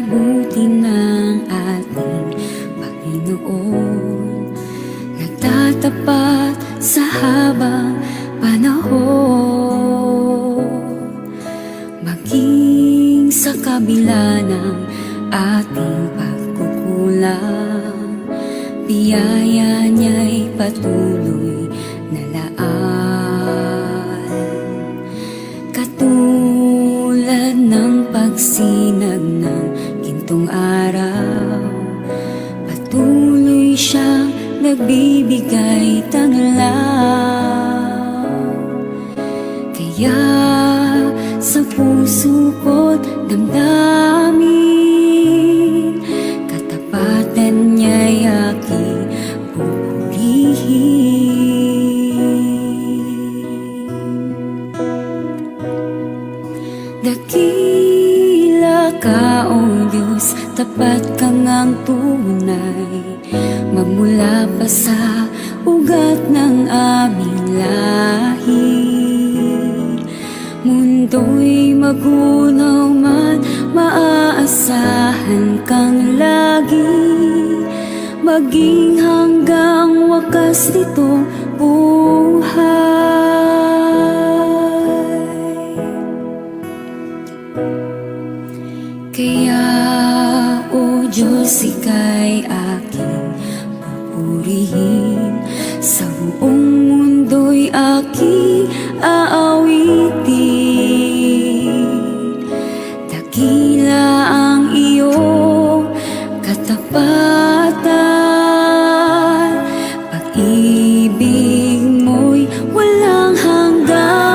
buti ng ating Panginoon, nagtatapat sa habang panahon. Maging sa kabila ng ating pagkukulang, biyaya niya'y patuloy na laan. Katulad ng pagsinag ng gintong araw, patuloy siyang nagbibigay tanglaw. Kaya sa puso ko't damdamin, katapatan niya'y aking pupurihin. Dakila ka, O Diyos, tapat ka ngang tunay, magmula pa sa ugat ng aming lahi. Mundo'y magunaw man, maaasahan kang lagi, maging hanggang wakas nitong buhay. Kaya, O Diyos, ika'y aking pupurihin, sa buong mundo'y aking aawitin. Dakila ang iyong katapatan, pag-ibig mo'y walang hanggan.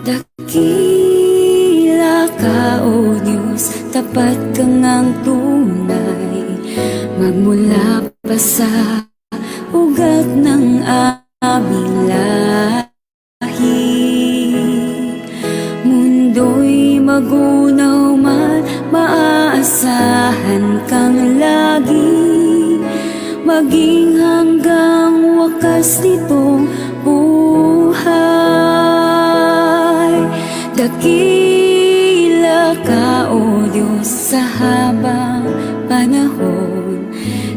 Dakila ka, O Diyos, tapat ka ngang tunay, magmula pa sa ugat ng aming lahi. Mundo'y magunaw man, maaasahan kang lagi, maging hanggang wakas nitong buhay. Dakila ka, O Diyos, sa habang panahon,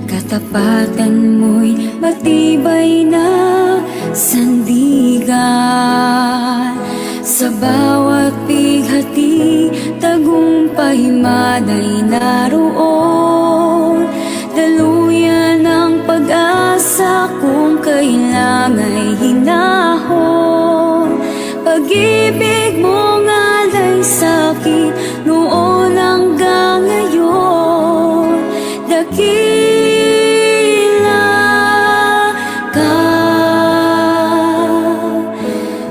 katapatan mo'y matibay na sandigan. Sa bawat bighati, tagumpay mana'y naroon, daluyan ng pag-asa kung kailangan'y hinahon. Pag-ibig mo nga'y sa'kin noon hanggang ngayon, dakila ka,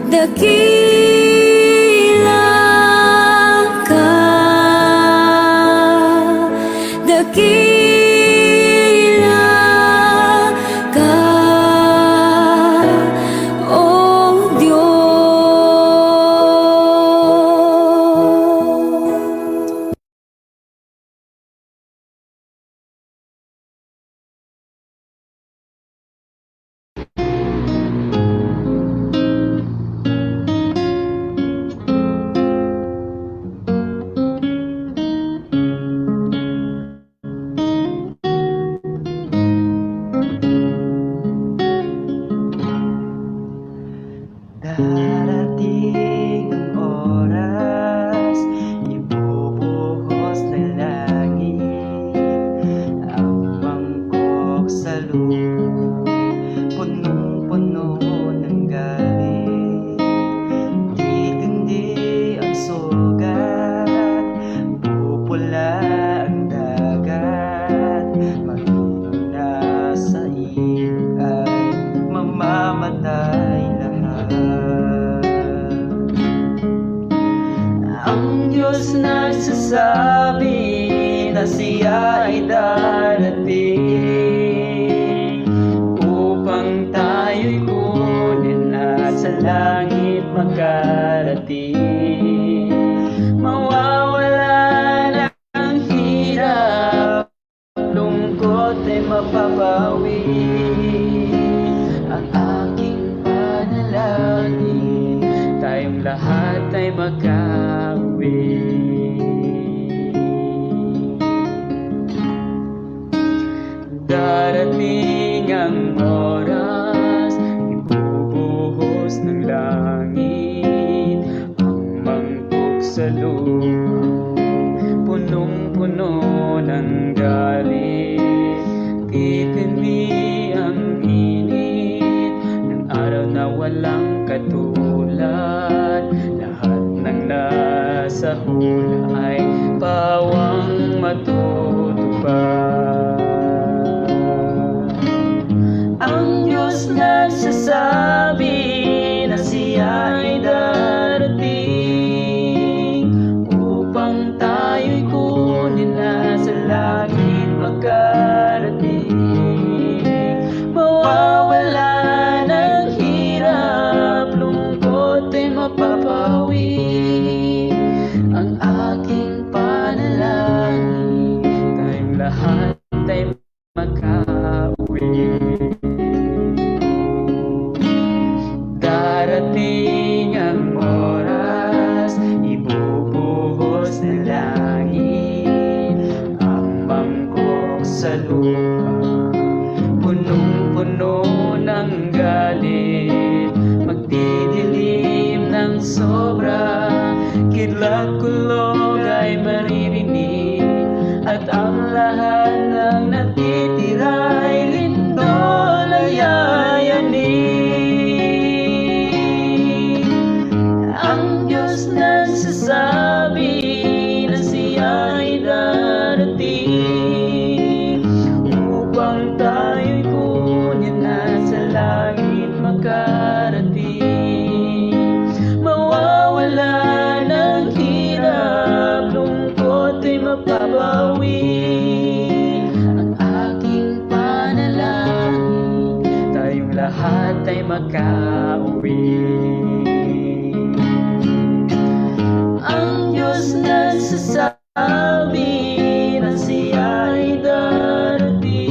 dakila ka, dakila ka, O Diyos. Darating ang oras, ibubuhos na langit ang mangkok sa lupa, punong-puno ng galit. Titindi ang sugat, pupula ang dagat, maging nasa ilog ay mamamatay lahat. Ang Diyos nagsasabi na siya ay darating upang tayo'y kunin at sa langit makarating. Mawawala na ang hirap, lungkot ay mapapawi. Ang aking panalangin, makauwi. Darating ang oras, ibubuhos ng langit ang mangkok sa lupa, punong-puno ng galit. Titindi ang init ng araw na walang katulad. Lahat ng nasa hula ay pawang matutupad. Ang Diyos nagsasabi na siya ay darating upang tayo'y kunin na sa langit makarating. Mawawala ng hirap, lungkot ay mapapawi. Ang aking panalangin, tayong lahat ay makauwi. Darating ang oras, ibubuhos ng langit ang mangkok sa lupa, punong-puno ng galit. Magdidilim ng sobra, kidlat-kulog ay maririnig, at ang lahat ng natitira'y lindol ay yayanig. Ang Diyos nagsasabi na siya ay darating upang tayo'y kunin na sa langit makarating. Mawawala ng hirap, lungkot ay mapapawi. Ang aking panalangin, tayong lahat ay makauwi. Ang Diyos nagsasabi na siya ay darating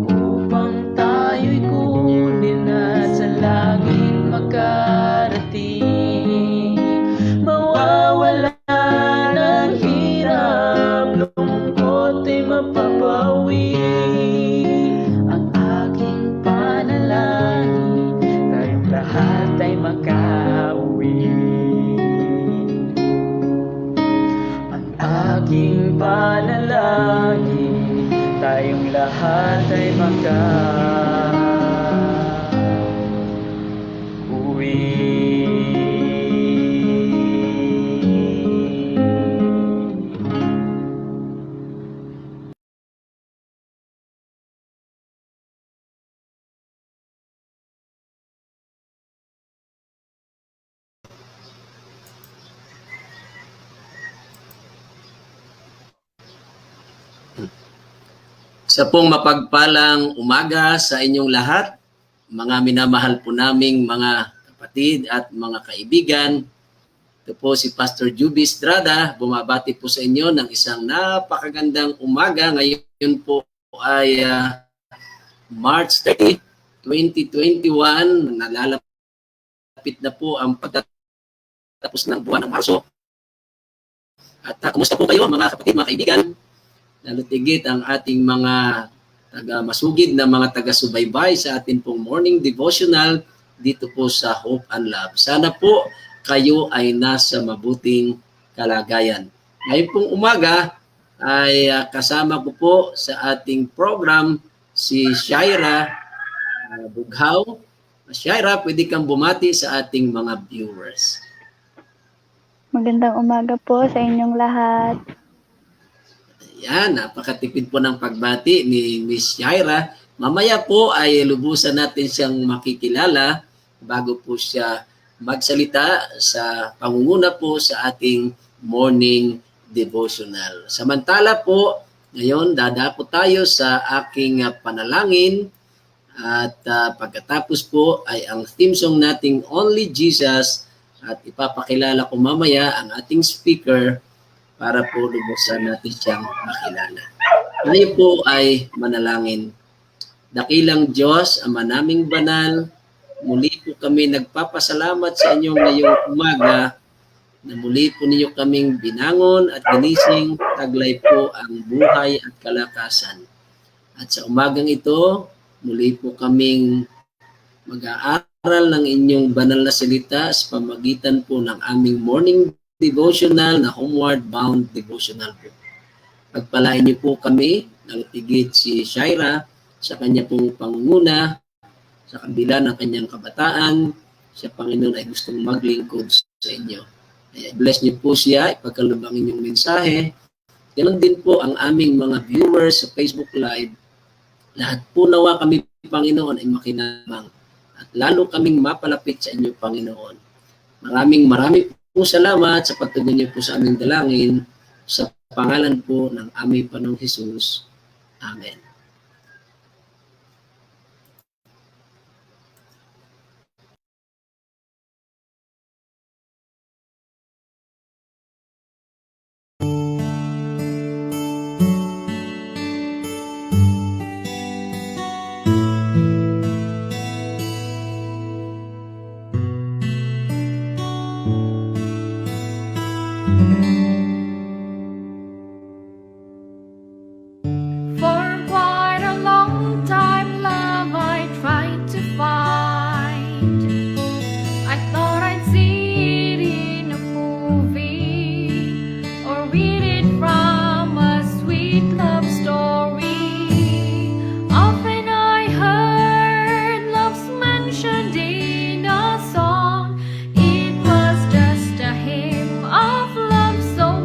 upang tayo'y kunin na sa langit makarating. Mawawala ng hirap, lungkot ay mapapawi. Ang aking panalangin, tayong lahat ay makauwi. Aking panalangin, tayong lahat ay makauwi. Sa pong mapagpalang umaga sa inyong lahat, mga minamahal po naming mga kapatid at mga kaibigan. Ito po si Pastor Juby Estrada, bumabati po sa inyo ng isang napakagandang umaga. Ngayon po ay March 30, 2021. Nalalapit na po ang pagtatapos ng buwan ng Marso. At kumusta po kayo mga kapatid, mga kaibigan? Lalo tigit ang ating mga taga-masugid na mga taga-subaybay sa ating pong morning devotional dito po sa Hope and Love. Sana po kayo ay nasa mabuting kalagayan. Ngayon pong umaga ay kasama ko po sa ating program si Shaira Bughaw. Shaira, pwede kang bumati sa ating mga viewers. Magandang umaga po sa inyong lahat. Yan, napakatipid po ng pagbati ni Miss Shaira. Mamaya po ay lubusan natin siyang makikilala bago po siya magsalita sa pangunguna po sa ating morning devotional. Samantala po, ngayon dadapo tayo sa aking panalangin at pagkatapos po ay ang theme song nating Only Jesus at ipapakilala ko mamaya ang ating speaker para po lubusan natin siyang makilala. Ngayon po ay manalangin. Dakilang Diyos, Ama naming banal, muli po kami nagpapasalamat sa inyo ngayong umaga na muli po ninyo kaming binangon at ginising, taglay po ang buhay at kalakasan. At sa umagang ito, muli po kaming mag-aaral ng inyong banal na salita sa pamagitan po ng aming morning devotional na Homeward Bound Devotional po. Pagpalain niyo po kami, nalatigit si Shaira sa kanya pong pangunguna, sa kabila ng kanyang kabataan, siya Panginoon ay gustong maglingkod sa inyo. Kaya bless niyo po siya, ipagkalubang inyong mensahe. Ganon din po ang aming mga viewers sa Facebook Live. Lahat po nawa kami, Panginoon, ay makinabang at lalo kaming mapalapit sa inyo, Panginoon. Maraming po salamat sa pagtugon niyo po sa aming dalangin sa pangalan po ng aming Panginoong Hesus. Amen. For quite a long time, love, I tried to find. I thought I'd see it in a movie or read it from a sweet love story. Often I heard love's mentioned in a song. It was just a hymn of love so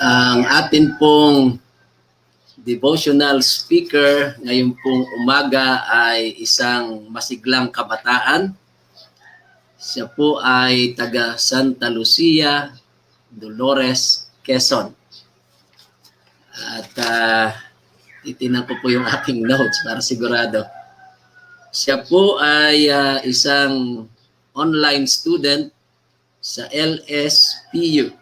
Ang atin pong devotional speaker ngayon pong umaga ay isang masiglang kabataan. Siya po ay taga Santa Lucia, Dolores, Quezon. At titinan ko po yung aking notes para sigurado. Siya po ay isang online student sa LSPU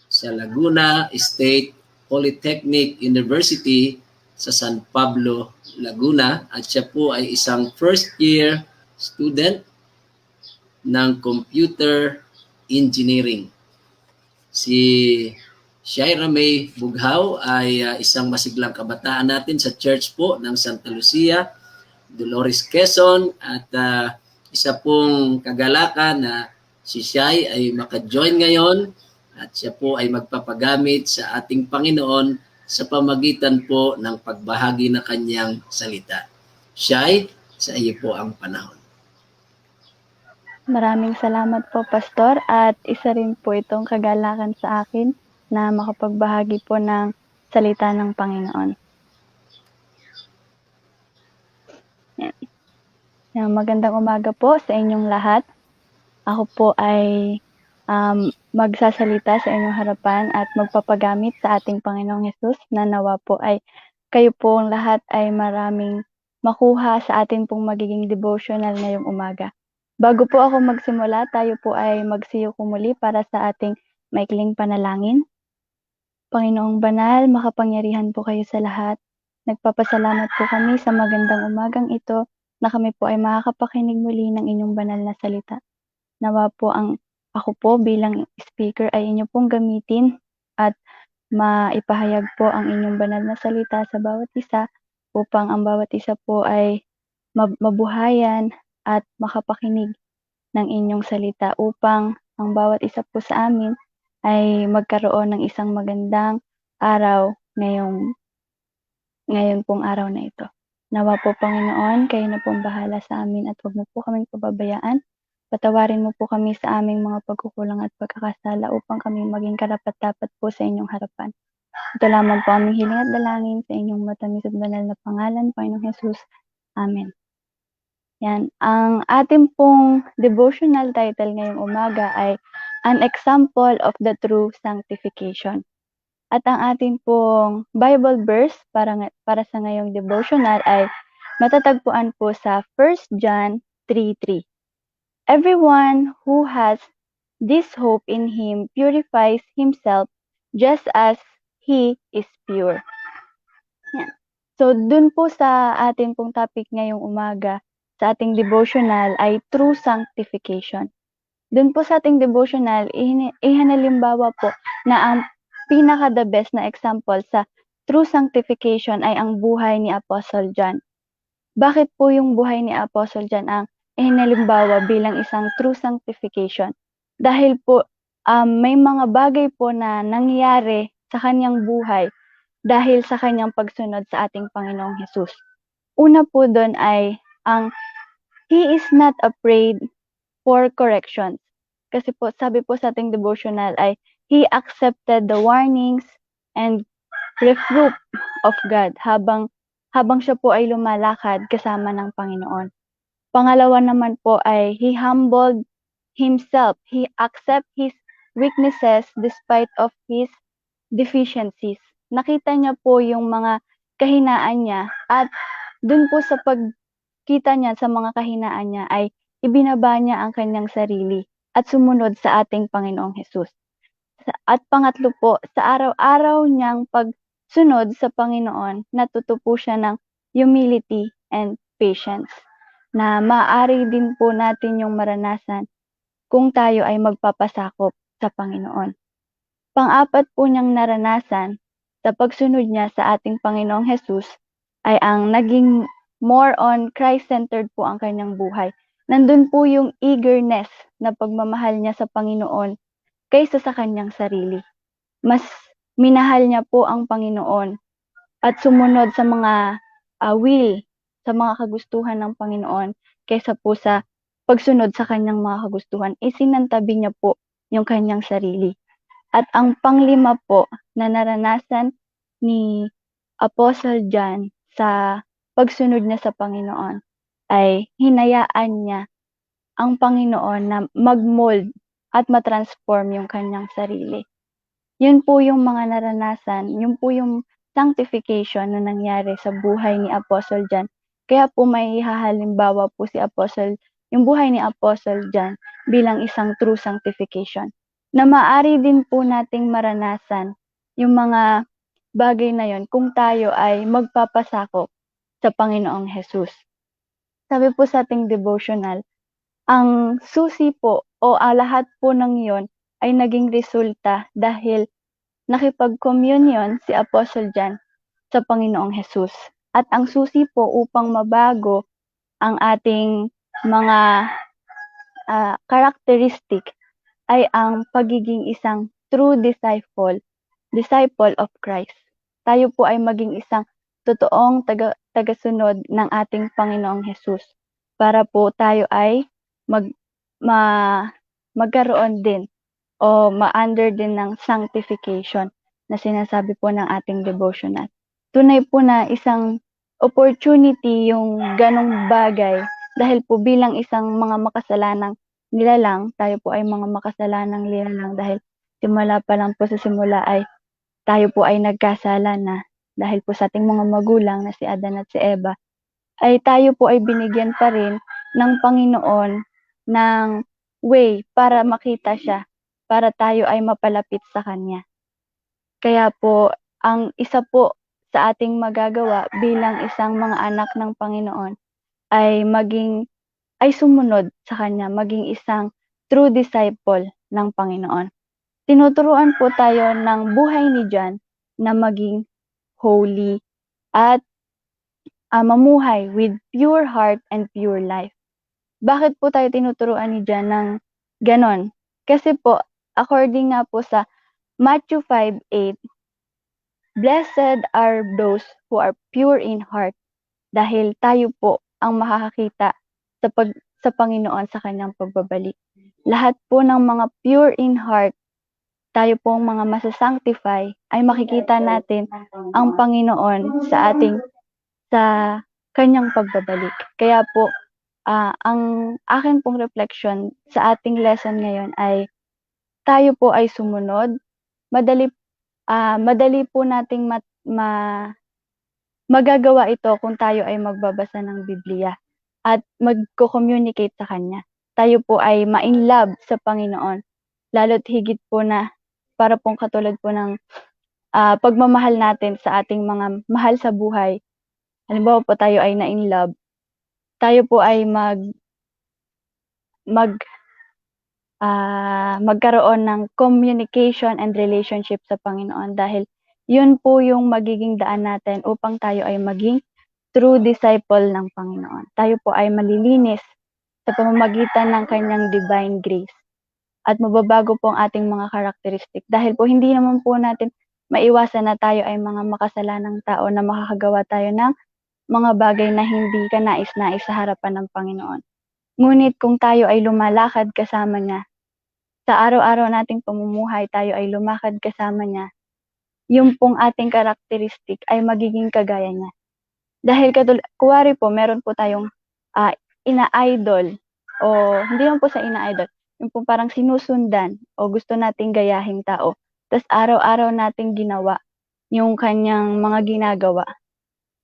sa Laguna State Polytechnic University sa San Pablo, Laguna. At siya po ay isang first year student ng computer engineering. Si Shaira May Bughaw ay isang masiglang kabataan natin sa church po ng Santa Lucia, Dolores, Quezon. At isa pong kagalakan na si Shai ay maka-join ngayon at siya po ay magpapagamit sa ating Panginoon sa pamagitan po ng pagbahagi ng kanyang salita. Shai, sa iyo po ang panahon. Maraming salamat po, Pastor, at isa rin po itong kagalakan sa akin na makapagbahagi po ng salita ng Panginoon. Yan. Magandang umaga po sa inyong lahat. Ako po ay magsasalita sa inyong harapan at magpapagamit sa ating Panginoong Hesus na nawa po ay kayo po lahat ay maraming makuha sa ating pong magiging devotional ngayong umaga. Bago po ako magsimula, tayo po ay magsiyoko muli para sa ating maikling panalangin. Panginoong Banal, makapangyarihan po kayo sa lahat. Nagpapasalamat po kami sa magandang umagang ito na kami po ay makakapakinig muli ng inyong banal na salita. Nawa po ako po bilang speaker ay inyo pong gamitin at maipahayag po ang inyong banal na salita sa bawat isa upang ang bawat isa po ay mabuhayan at makapakinig ng inyong salita upang ang bawat isa po sa amin ay magkaroon ng isang magandang araw ngayon pong araw na ito. Nawa po, Panginoon, kayo na pong bahala sa amin at huwag mo po kaming pababayaan. Patawarin mo po kami sa aming mga pagkukulang at pagkakasala upang kami maging karapat-dapat po sa inyong harapan. Ito lamang po aming hiling at dalangin sa inyong matamis at banal na pangalan, Panginoong Hesus. Amen. Yan. Ang ating pong devotional title ngayong umaga ay An Example of the True Sanctification. At ang ating pong Bible verse para sa ngayong devotional ay matatagpuan po sa 1 John 3:3. Everyone who has this hope in Him purifies himself just as He is pure. Yan. So, dun po sa ating pong topic ngayong umaga, sa ating devotional ay true sanctification. Dun po sa ating devotional, ihalimbawa po na ang pinaka-the best na example sa true sanctification ay ang buhay ni Apostle John. Bakit po yung buhay ni Apostle John ang ihalimbawa bilang isang true sanctification? Dahil po may mga bagay po na nangyari sa kanyang buhay dahil sa kanyang pagsunod sa ating Panginoong Hesus. Una po doon ay He is not afraid for corrections. Kasi po, sabi po sa ating devotional ay He accepted the warnings and reproof of God habang siya po ay lumalakad kasama ng Panginoon. Pangalawa naman po ay He humbled Himself. He accept His weaknesses despite of His deficiencies. Nakita niya po yung mga kahinaan niya at dun po sa pagkita niya sa mga kahinaan niya ay ibinaba niya ang kanyang sarili at sumunod sa ating Panginoong Hesus. At pangatlo po, sa araw-araw niyang pagsunod sa Panginoon, natuto po siya ng humility and patience na maaari din po natin yung maranasan kung tayo ay magpapasakop sa Panginoon. Pang-apat po niyang naranasan sa pagsunod niya sa ating Panginoong Hesus ay ang naging more on Christ-centered po ang kanyang buhay. Nandun po yung eagerness na pagmamahal niya sa Panginoon kaysa sa kanyang sarili. Mas minahal niya po ang Panginoon at sumunod sa mga will, sa mga kagustuhan ng Panginoon kaysa po sa pagsunod sa kanyang mga kagustuhan. Isinantabi niya po yung kanyang sarili. At ang panglima po na naranasan ni Apostle John sa pagsunod niya sa Panginoon ay hinayaan niya ang Panginoon na mag-mold at matransform yung kanyang sarili. Yun po yung mga naranasan, yun po yung sanctification na nangyari sa buhay ni Apostle John. Kaya po may hahalimbawa po si yung buhay ni Apostle John bilang isang true sanctification. Na maaari din po nating maranasan yung mga bagay na yon kung tayo ay magpapasakop sa Panginoong Jesus. Sabi po sa ating devotional, ang susi po o lahat po ng yon ay naging resulta dahil nakipag-communion si Apostle John sa Panginoong Jesus. At ang susi po upang mabago ang ating mga characteristic ay ang pagiging isang true disciple of Christ. Tayo po ay maging isang totoong tagasunod ng ating Panginoong Jesus para po tayo ay magkaroon din o ma-under din ng sanctification na sinasabi po ng ating devotional. Tunay po na isang opportunity yung ganong bagay dahil po bilang isang mga makasalanang nilalang, tayo po ay mga makasalanang nilalang dahil simula pa lang po sa simula ay tayo po ay nagkasala na dahil po sa ating mga magulang na si Adan at si Eva, ay tayo po ay binigyan pa rin ng Panginoon ng way para makita siya, para tayo ay mapalapit sa Kanya. Kaya po, ang isa po sa ating magagawa bilang isang mga anak ng Panginoon ay sumunod sa Kanya, maging isang true disciple ng Panginoon. Tinuturuan po tayo ng buhay ni John na maging holy at mamuhay with pure heart and pure life. Bakit po tayo tinuturuan ni John ng ganon? Kasi po, according nga po sa Matthew 5:8, blessed are those who are pure in heart dahil tayo po ang makakakita sa Panginoon sa kanyang pagbabalik. Lahat po ng mga pure in heart, tayo pong mga masasanctify, ay makikita natin ang Panginoon sa kanyang pagbabalik. Kaya po, ang akin pong reflection sa ating lesson ngayon ay tayo po ay sumunod. Madali po nating magagawa ito kung tayo ay magbabasa ng Biblia at magko-communicate sa Kanya. Tayo po ay ma-inlove sa Panginoon, lalo't higit po na para pong katulad po ng pagmamahal natin sa ating mga mahal sa buhay. Halimbawa po tayo ay na-inlove, tayo po ay magkaroon ng communication and relationship sa Panginoon dahil yun po yung magiging daan natin upang tayo ay maging true disciple ng Panginoon. Tayo po ay malilinis sa pamamagitan ng kanyang divine grace at mababago po ang ating mga characteristic dahil po hindi naman po natin maiwasan na tayo ay mga makasalanang tao na makakagawa tayo ng mga bagay na hindi kanais-nais sa harapan ng Panginoon. Ngunit kung tayo ay lumalakad kasama niya, sa araw-araw nating pamumuhay tayo ay lumakad kasama niya, yung pong ating karakteristik ay magiging kagaya niya. Dahil kuwari po, meron po tayong ina-idol o hindi naman po sa ina-idol, yung pong parang sinusundan o gusto nating gayahing tao. Tapos araw-araw nating ginawa yung kanyang mga ginagawa.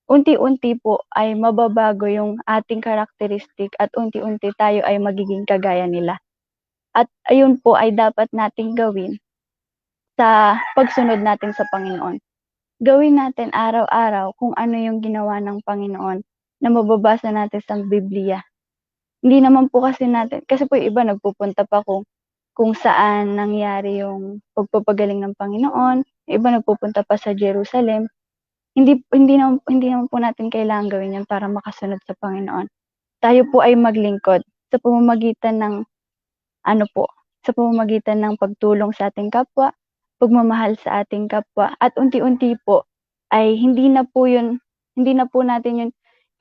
Unti-unti po ay mababago yung ating karakteristik at unti-unti tayo ay magiging kagaya nila. At ayun po ay dapat nating gawin sa pagsunod natin sa Panginoon. Gawin natin araw-araw kung ano yung ginawa ng Panginoon na mababasa natin sa Biblia. Hindi naman po kasi po yung iba nagpupunta pa kung saan nangyari yung pagpapagaling ng Panginoon, yung iba nagpupunta pa sa Jerusalem. Hindi naman po natin kailangan gawin yan para makasunod sa Panginoon. Tayo po ay maglingkod sa pamamagitan ng pagtulong sa ating kapwa, pagmamahal sa ating kapwa, at unti-unti po ay hindi na po natin yun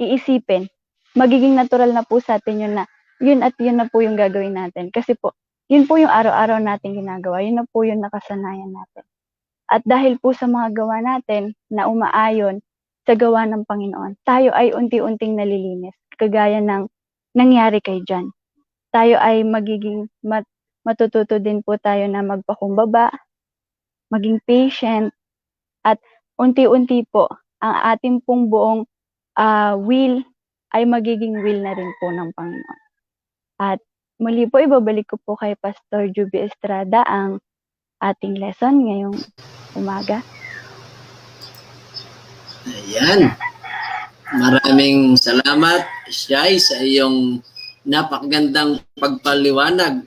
iisipin. Magiging natural na po sa atin yun na yun at yun na po yung gagawin natin. Kasi po, yun po yung araw-araw nating ginagawa. Yun na po yung nakasanayan natin. At dahil po sa mga gawa natin na umaayon sa gawa ng Panginoon, tayo ay unti-unting nalilinis. Kagaya ng nangyari kay John. Tayo ay matututo din po tayo na magpakumbaba, maging patient, at unti-unti po ang ating pong buong will ay magiging will na rin po ng Panginoon. At muli po ibabalik ko po kay Pastor Juby Estrada ang ating lesson ngayong umaga. Ayan. Maraming salamat, Shai, sa iyong napakagandang pagpaliwanag.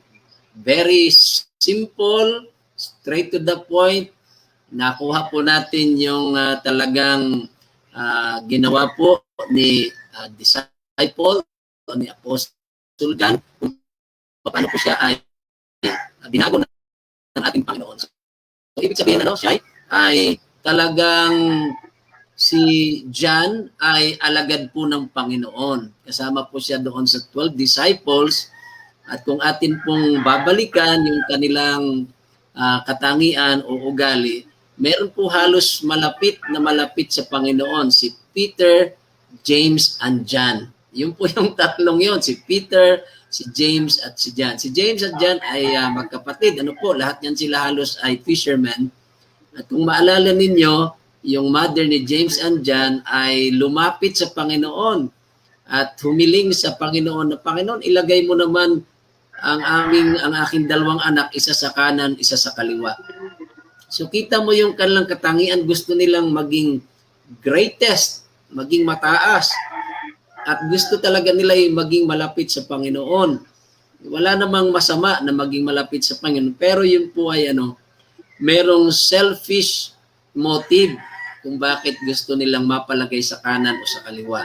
Very simple, straight to the point. Nakuha po natin yung talagang ginawa po ni disciple, ni Apostle John, paano po siya ay binago ng ating Panginoon. So, ibig sabihin Shai, ay talagang si John ay alagad po ng Panginoon. Kasama po siya doon sa 12 disciples. At kung atin pong babalikan yung kanilang katangian o ugali, meron po halos malapit sa Panginoon. Si Peter, James, and John. Yun po yung tatlong yun. Si Peter, si James, at si John. Si James at John ay magkapatid. Lahat yan sila halos ay fishermen. At kung maalala ninyo, yung mother ni James and John ay lumapit sa Panginoon at humiling sa Panginoon na, Panginoon, ilagay mo naman ang aking dalawang anak, isa sa kanan, isa sa kaliwa. So kita mo yung kanilang katangian, gusto nilang maging greatest, maging mataas, at gusto talaga nila yung maging malapit sa Panginoon. Wala namang masama na maging malapit sa Panginoon, pero yun po ay merong selfish motive kung bakit gusto nilang mapalagay sa kanan o sa kaliwa.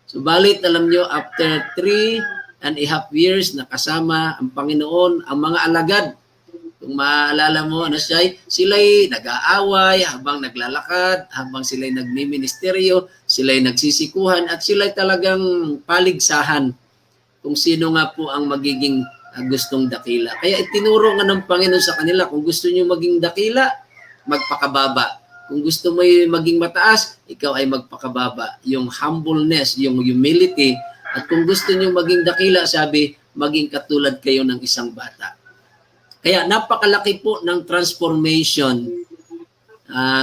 Subalit, alam nyo, after 3.5 years na kasama ang Panginoon, ang mga alagad, kung maalala mo, sila'y nag-aaway habang naglalakad, habang sila'y nagmiministeryo, sila'y nagsisikuhan, at sila'y talagang paligsahan kung sino nga po ang magiging gustong dakila. Kaya itinuro nga ng Panginoon sa kanila, kung gusto nyo maging dakila, magpakababa. Kung gusto mo maging mataas, ikaw ay magpakababa. Yung humbleness, yung humility. At kung gusto nyo maging dakila, sabi, maging katulad kayo ng isang bata. Kaya napakalaki po ng transformation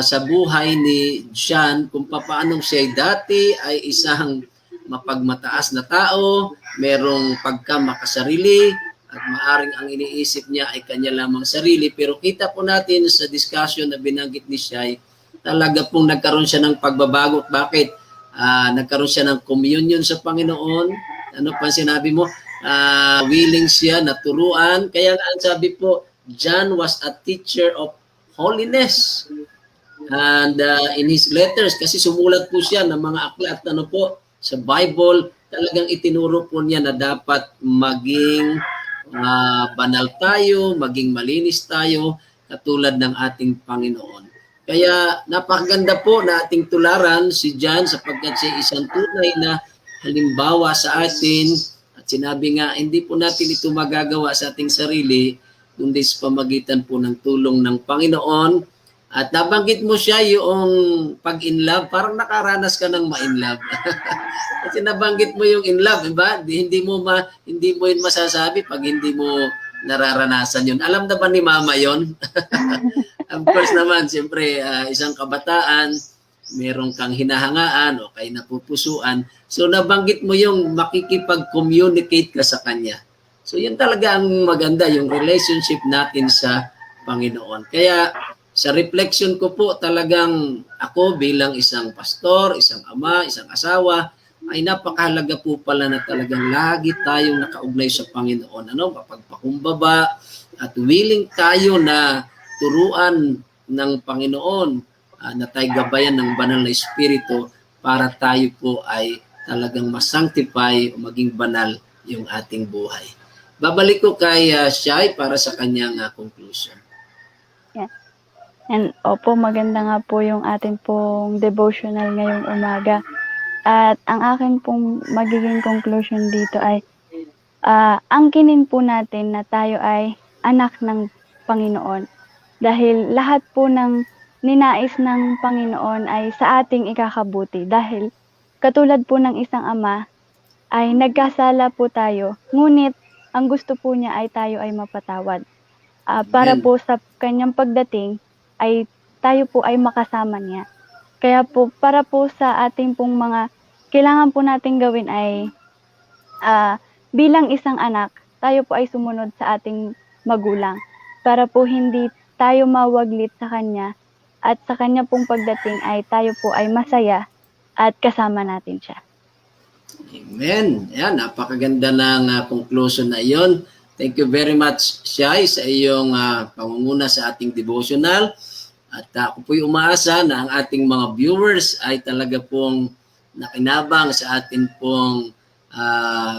sa buhay ni John kung paano siya dati ay isang mapagmataas na tao, merong pagkamakasarili, at maaring ang iniisip niya ay kanya lamang sarili. Pero kita po natin sa discussion na binanggit ni Shai, talaga pong nagkaroon siya ng pagbabago. Bakit? Nagkaroon siya ng communion sa Panginoon. Ano pa sinabi mo? Willing siya na turuan. Kaya ang sabi po, John was a teacher of holiness. And in his letters, kasi sumulat po siya ng mga aklat sa Bible, talagang itinuro po niya na dapat maging banal tayo, maging malinis tayo, katulad ng ating Panginoon. Kaya napakaganda po na ating tularan si John sapagkat siya isang tunay na halimbawa sa atin. At sinabi nga, hindi po natin ito magagawa sa ating sarili, kundi sa pamagitan po ng tulong ng Panginoon. At nabanggit mo siya yung pag-in-love, parang nakaranas ka ng ma-in-love. Kasi nabanggit mo yung in-love, diba? Hindi mo yun masasabi pag hindi mo nararanasan yun. Alam na ba ni Mama yun? Of course naman, siyempre, isang kabataan, merong kang hinahangaan o kay napupusuan. So nabanggit mo yung makikipag-communicate ka sa kanya. So yun talaga ang maganda, yung relationship natin sa Panginoon. Kaya sa reflection ko po, talagang ako bilang isang pastor, isang ama, isang asawa, ay napakahalaga po pala na talagang lagi tayong nakaugnay sa Panginoon. Mapagpakumbaba at willing tayo na turuan ng Panginoon na tayo gabayan ng banal na Espiritu para tayo po ay talagang masanctify o maging banal yung ating buhay. Babalik ko kay Shai para sa kanyang conclusion. Yeah. And opo, maganda nga po yung ating pong devotional ngayong umaga. At ang akin pong magiging conclusion dito ay angkinin po natin na tayo ay anak ng Panginoon. Dahil lahat po ng ninais ng Panginoon ay sa ating ikakabuti. Dahil katulad po ng isang ama, ay nagkasala po tayo. Ngunit ang gusto po niya ay tayo ay mapatawad. Para Amen. po sa kanyang pagdating ay tayo po ay makasama niya. Kaya po para po sa ating pong mga kailangan po nating gawin ay bilang isang anak, tayo po ay sumunod sa ating magulang para po hindi tayo mawaglit sa kanya at sa kanya pong pagdating ay tayo po ay masaya at kasama natin siya. Amen. Ayan, napakaganda ng conclusion na iyon. Thank you very much, Shai, sa iyong pangunguna sa ating devotional. At ako po'y umaasa na ang ating mga viewers ay talaga pong nakinabang sa atin pong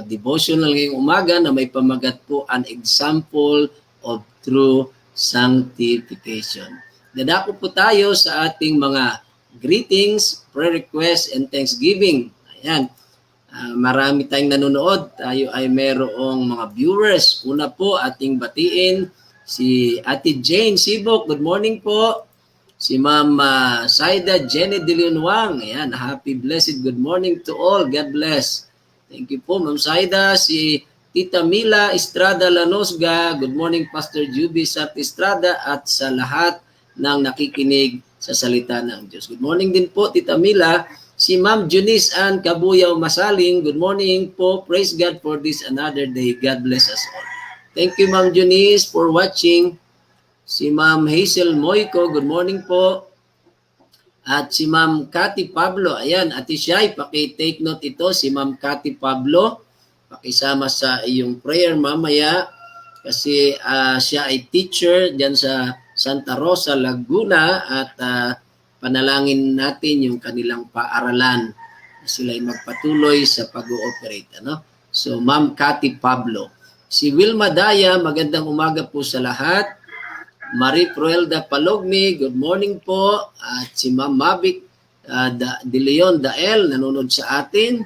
devotional ngayong umaga na may pamagat po an example of true sanctification. Dadako po tayo sa ating mga greetings, prayer requests, and thanksgiving. Ayan. Marami tayong nanonood. Tayo ay merong mga viewers. Una po ating batiin si Ate Jane Sibok. Good morning po. Si Ma'am Saida Jenny De Leon Wang. Ayan, happy blessed good morning to all. God bless. Thank you po, Ma'am Saida. Si Tita Mila Estrada Lanosga. Good morning, Pastor Juby Sat Estrada at sa lahat ng nakikinig sa salita ng Diyos. Good morning din po, Tita Mila. Si Ma'am Junice Ann Kabuyaw Masaling. Good morning po. Praise God for this another day. God bless us all. Thank you, Ma'am Junice, for watching. Si Ma'am Hazel Moico. Good morning po. At si Ma'am Cathy Pablo, ayan, Ate Shai, paki-take note ito, si Ma'am Cathy Pablo, pakisama sa iyong prayer mamaya kasi siya ay teacher diyan sa Santa Rosa, Laguna at panalangin natin yung kanilang paaralan na sila ay magpatuloy sa pag-ooperate. Ano? So, Ma'am Cathy Pablo. Si Wilma Daya, magandang umaga po sa lahat. Marie Proelda Palogmi, good morning po. At si Ma'am Mavic De Leon Dael, nanonood sa atin.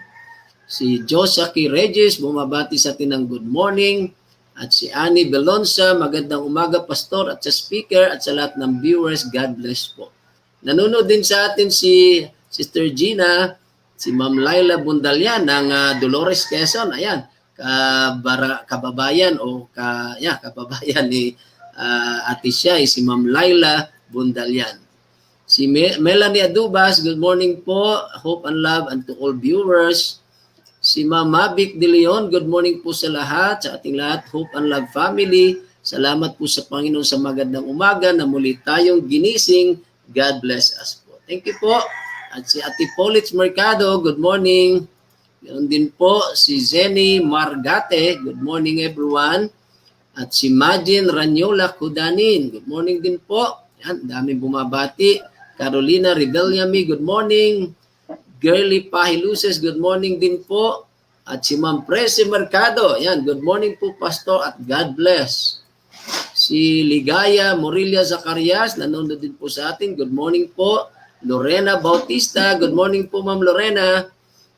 Si Josaki Regis, bumabati sa atin ng good morning. At si Annie Belonsa, magandang umaga pastor at sa speaker at sa lahat ng viewers, God bless po. Nanonood din sa atin si Sister Gina, si Ma'am Laila Bundalian ng Dolores Quezon. Ayan, kababayan o kababayan ni Ate Shai, si Ma'am Laila Bundalian. Si Melanie Adubas, good morning po. Hope and love unto all viewers. Si Ma'am Mavic De Leon, good morning po sa lahat, sa ating lahat. Hope and love family. Salamat po sa Panginoon sa magandang umaga na muli tayong ginising. God bless us po. Thank you po. At si Ate Politz Mercado, good morning. Meron din po si Zenny Margate, good morning everyone. At si Majin Ranyola Kudanin, good morning din po. Yan, dami bumabati. Carolina Rebellami, good morning. Girly Pahiluses, good morning din po. At si Ma'am Presi Mercado, yan, good morning po Pastor at God bless. Si Ligaya Morilia Zacarias, nanonood din po sa atin, good morning po. Lorena Bautista, good morning po Ma'am Lorena.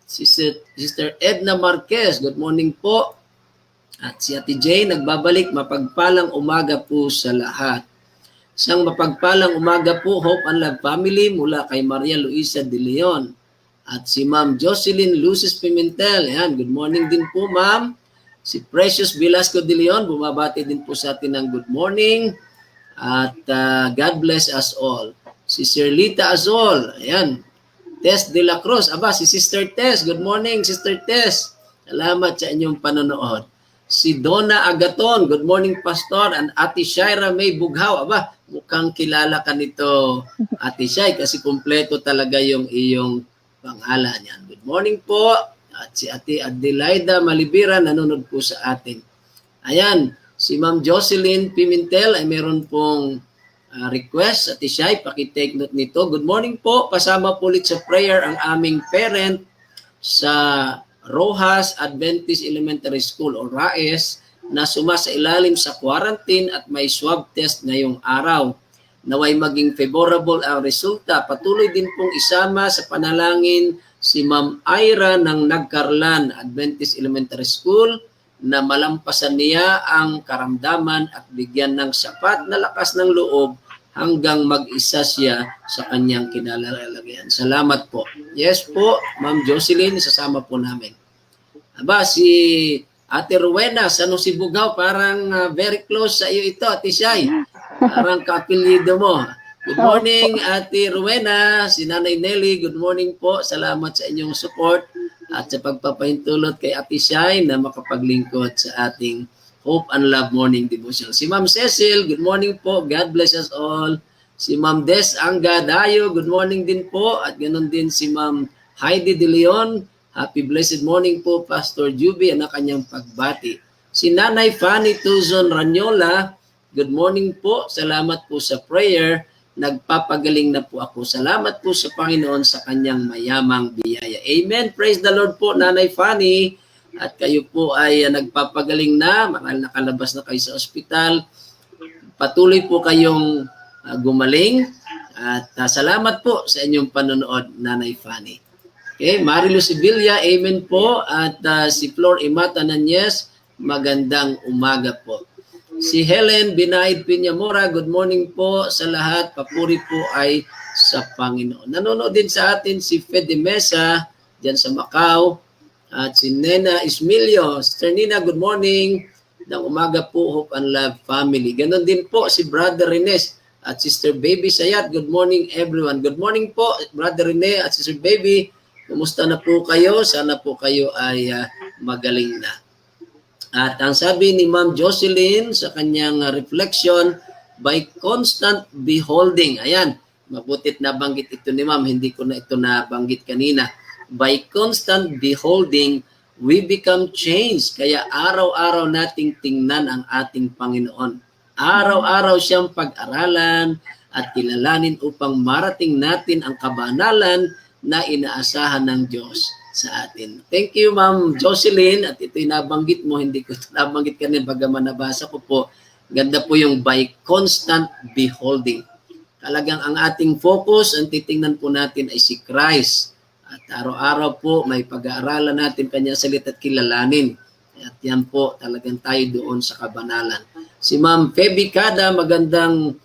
Si Sister Edna Marquez, good morning po. At si Ate Jane, nagbabalik, mapagpalang umaga po sa lahat. Isang mapagpalang umaga po, Hope and Love Family mula kay Maria Luisa De Leon. At si Ma'am Jocelyn Lucis Pimentel, yan, good morning din po Ma'am. Si Precious Velasco De Leon, bumabati din po sa atin ng good morning. At God bless us all. Si Sirlita Azol, ayan. Tess de la Cruz, si Sister Tess, good morning Sister Tess. Salamat sa inyong panonood. Si Donna Agaton, good morning Pastor, and Ate Shaira May Bughaw. Mukhang kilala ka nito Ate Shai kasi kumpleto talaga yung iyong pangalan yan. Good morning po. At si Ate Adelaida Malibira nanonood po sa atin. Ayan, si Ma'am Jocelyn Pimentel ay meron pong request. Ate Shai, pakitake note nito. Good morning po. Kasama po ulit sa prayer ang aming parent sa Rojas Adventist Elementary School o RAES na sumasailalim sa quarantine at may swab test ngayong araw. Naway maging favorable ang resulta. Patuloy din pong isama sa panalangin si Ma'am Ira ng Nagkarlan Adventist Elementary School na malampasan niya ang karamdaman at bigyan ng sapat na lakas ng loob hanggang mag-isa siya sa kanyang kinalalagyan. Salamat po. Yes po, Ma'am Jocelyn, sasama po namin. Aba, si Ate Rowena, sa Nusibugao, parang very close sa iyo ito, Ate Shai. Parang kapilido mo. Good morning, Ate Rowena. Si Nanay Nelly, good morning po. Salamat sa inyong support at sa pagpapahintulot kay Ate Shai na makapaglingkod sa ating Hope and Love Morning Devotion. Si Ma'am Cecil, good morning po. God bless us all. Si Ma'am Des Anga Dayo, good morning din po. At ganoon din si Ma'am Heidi De Leon. Happy blessed morning po, Pastor Juby, ang kanyang pagbati. Si Nanay Fanny Tuzon Ranyola, good morning po. Salamat po sa prayer. Nagpapagaling na po ako. Salamat po sa Panginoon sa kanyang mayamang biyaya. Amen. Praise the Lord po, Nanay Fanny. At kayo po ay nagpapagaling na, nakalabas na kayo sa ospital. Patuloy po kayong gumaling. At salamat po sa inyong panonood, Nanay Fanny. Okay, Marilu Sibilia, amen po. At si Flor Imata Nanyes, magandang umaga po. Si Helen Binaid Piñamora, good morning po sa lahat. Papuri po ay sa Panginoon. Nanonood din sa atin si Fede Mesa, dyan sa Macau. At si Nena Ismilio. Sister Nina, good morning. Ng umaga po, Hope and Love family. Ganon din po si Brother Rines at Sister Baby Sayat. Good morning everyone. Good morning po, Brother Rene at Sister Baby. Kumusta na po kayo? Sana po kayo ay magaling na. At ang sabi ni Ma'am Jocelyn sa kanyang reflection, by constant beholding. Ayan, mabutit na banggit ito ni Ma'am. Hindi ko na ito nabanggit kanina. By constant beholding, we become changed. Kaya araw-araw nating tingnan ang ating Panginoon. Araw-araw siyang pag-aralan at kilalanin upang marating natin ang kabanalan na inaasahan ng Diyos sa atin. Thank you, Ma'am Jocelyn. At ito'y nabanggit mo, hindi ko ito nabanggit kanina, bagaman nabasa ko po. Ganda po yung by constant beholding. Talagang ang ating focus, ang titingnan po natin ay si Christ. At araw-araw po may pag-aaralan natin kanyang salita at kilalanin. At yan po talagang tayo doon sa kabanalan. Si Ma'am Feby Cada, magandang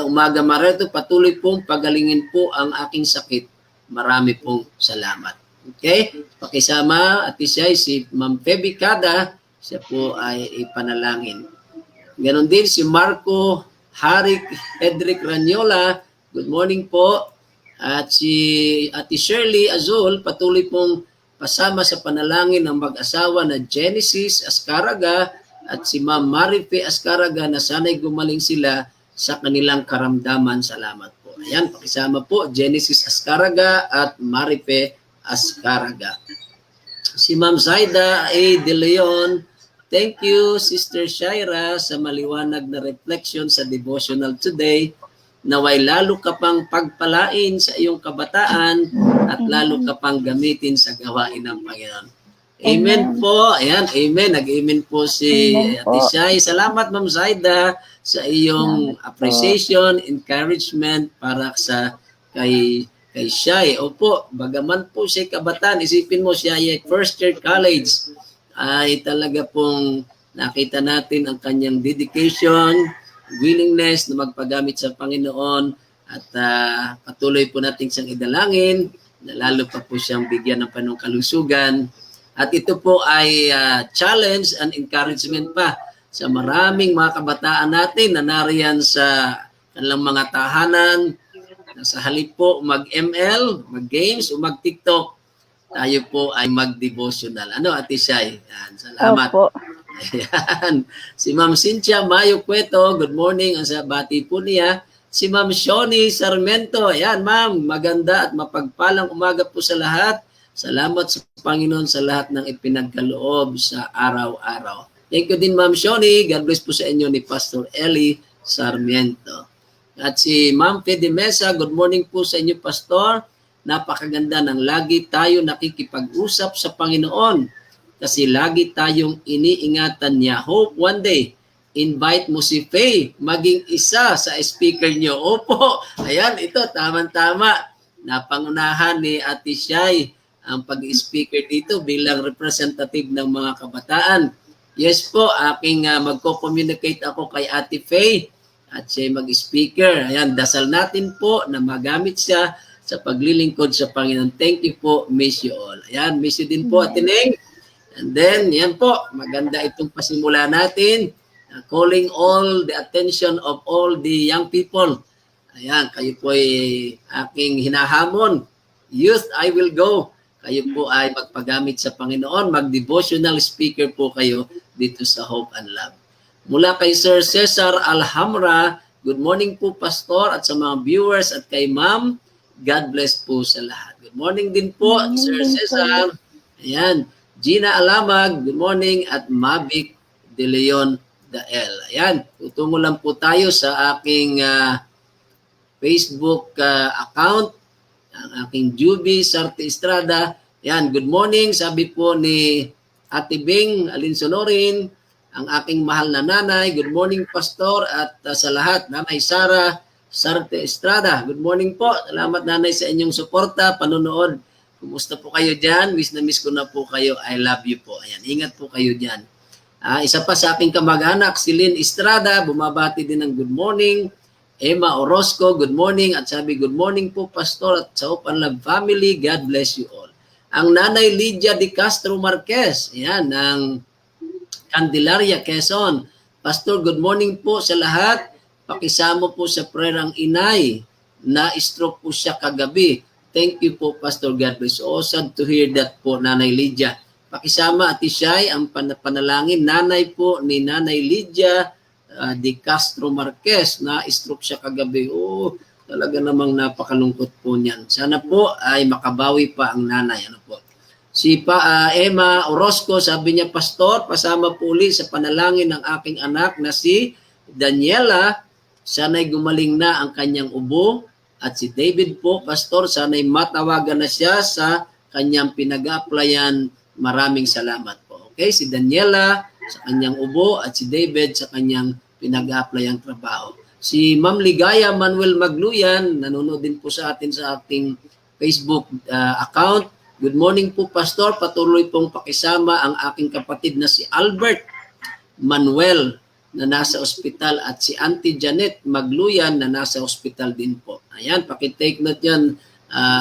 umaga Mareto. Patuloy pong pagalingin po ang aking sakit. Marami pong salamat. Okay? Pakisama at siya si Ma'am Feby Cada, siya po ay ipanalangin. Ganon din si Marco Harik Edric Ranyola. Good morning po. At si Ate Shirley Azul, patuloy pong pasama sa panalangin ng mag-asawa na Genesis Ascaraga at si Ma'am Marife Ascaraga na sana'y gumaling sila sa kanilang karamdaman. Salamat po. Ayan, pakisama po Genesis Ascaraga at Marife Ascaraga. Si Ma'am Zaida A. De Leon, thank you Sister Shaira sa maliwanag na reflection sa devotional today. Naway lalo ka pang pagpalain sa iyong kabataan at lalo ka pang gamitin sa gawain ng Panginoon. Amen po. Ayan, amen. Nag-amen po si Ate Shai. Salamat, Ma'am Zaida, sa iyong appreciation, encouragement para sa kay Shai. Opo, bagaman po siya kabataan, isipin mo siya ay first year college, ay talaga pong nakita natin ang kanyang dedication, willingness na magpagamit sa Panginoon at patuloy po natin siyang idalangin na lalo pa po siyang bigyan ng Panginoong kalusugan. At ito po ay challenge and encouragement pa sa maraming mga kabataan natin na nariyan sa kanilang mga tahanan. Sa halip po mag-ML, mag-games o mag-TikTok, tayo po ay mag-devotional. Ano, Ate Shai? Yan, salamat. Opo. Ayan. Si Ma'am Cynthia Mayo Cueto, good morning. Ang sabati po niya. Si Ma'am Shoni Sarmiento. Ayan, Ma'am, maganda at mapagpalang umaga po sa lahat. Salamat sa Panginoon sa lahat ng ipinagkaloob sa araw-araw. Thank you din, Ma'am Shoni. God bless po sa inyo ni Pastor Eli Sarmiento. At si Ma'am Fede Mesa, good morning po sa inyo, Pastor. Napakaganda ng lagi tayo nakikipag-usap sa Panginoon. Kasi lagi tayong iniingatan niya. Hope one day, invite mo si Faye maging isa sa speaker niyo. Opo, ayan, ito, tama-tama. Napangunahan ni Ate Shai ang pag-speaker dito bilang representative ng mga kabataan. Yes po, aking magko-communicate ako kay Ate Faye at siya mag-speaker. Ayan, dasal natin po na magamit siya sa paglilingkod sa Panginoon. Thank you po, miss you all. Ayan, miss you din po, Ate Neng. And then, yan po, maganda itong pasimula natin. Calling all the attention of all the young people. Ayan, kayo po ay aking hinahamon. Youth, I will go. Kayo po ay magpagamit sa Panginoon. Mag-devotional speaker po kayo dito sa Hope and Love. Mula kay Sir Cesar Alhamra, good morning po, Pastor, at sa mga viewers at kay Ma'am, God bless po sa lahat. Good morning din po, Sir Cesar. Ayan. Gina Alamag, good morning. At Mavic De Leon Dael. Ayan. Tutungo lang po tayo sa aking Facebook account. Ang aking Juby Sarte Estrada. Ayan. Good morning. Sabi po ni Ate Bing Alinsonorin, ang aking mahal na nanay. Good morning, Pastor. At sa lahat, Nanay Sara Sarte Estrada. Good morning po. Salamat, Nanay, sa inyong suporta, panonood. Kumusta po kayo dyan? Miss na miss ko na po kayo. I love you po. Ayan, ingat po kayo dyan. Isa pa sa aking kamag-anak, si Lynn Estrada, bumabati din ng good morning. Emma Orozco, good morning. At sabi, good morning po, Pastor, at sa Hope and Love family. God bless you all. Ang Nanay Lydia de Castro Marquez, ayan, ng Candelaria, Quezon. Pastor, good morning po sa lahat. Pakisama po sa prayer ang inay. Na-stroke po siya kagabi. Thank you po, Pastor. God bless. So sad to hear that po, Nanay Lydia. Pakisama, Ate Shai, ang panalangin. Nanay po ni Nanay Lydia de Castro Marquez. Na-stroke siya kagabi. Oh, talaga namang napakalungkot po niyan. Sana po ay makabawi pa ang nanay. Ano po? Si Emma Orozco, sabi niya, Pastor, pasama po ulit sa panalangin ng aking anak na si Daniela. Sana'y gumaling na ang kanyang ubo. At si David po, Pastor, sana'y matawagan na siya sa kanyang pinag-applyan. Maraming salamat po. Okay, si Daniela sa kanyang ubo at si David sa kanyang pinag-applyan trabaho. Si Ma'am Ligaya Manuel Magluyan, nanonood din po sa atin sa ating Facebook account. Good morning po, Pastor. Patuloy pong pakisama ang aking kapatid na si Albert Manuel na nasa ospital at si Auntie Janet Magluyan na nasa ospital din po. Ayan, pakitake note yan,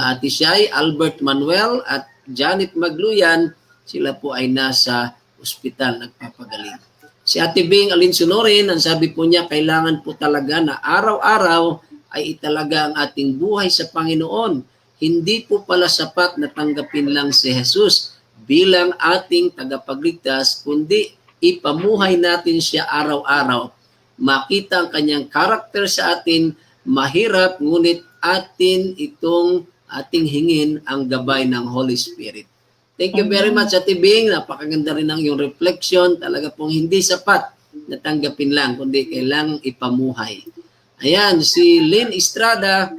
Ate Shai, Albert Manuel at Janet Magluyan, sila po ay nasa ospital, nagpapagaling. Si Ate Bing Alinsonorin, ang sabi po niya, kailangan po talaga na araw-araw ay italaga ang ating buhay sa Panginoon. Hindi po pala sapat na tanggapin lang si Jesus bilang ating tagapagligtas, kundi ipamuhay natin siya araw-araw. Makita ang kanyang karakter sa atin, mahirap, ngunit ating hingin ang gabay ng Holy Spirit. Thank you very much, Ate Bing. Napakaganda rin ang iyong reflection. Talaga pong hindi sapat na tanggapin lang, kundi kailangang ipamuhay. Ayan, si Lynn Estrada.